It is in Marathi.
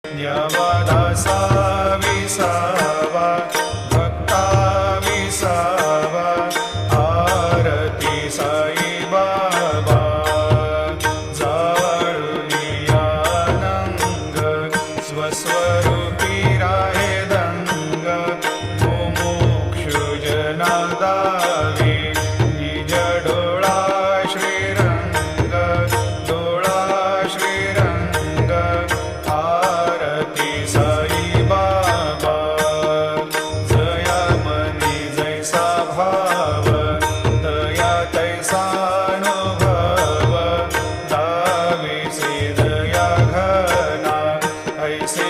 न्यवदासा विसावा भक्ता विसावा आरती साई बाबा जाळुनियानंग स्वस्वरूपी राहे दंग मुमुक्षुजना दावी निज डोळा श्रीरंग डोळा श्रीरंग आरती साई बाबा जया मनी जैसा भाव दया तैसा अनुभव दावी से दया घना ऐसे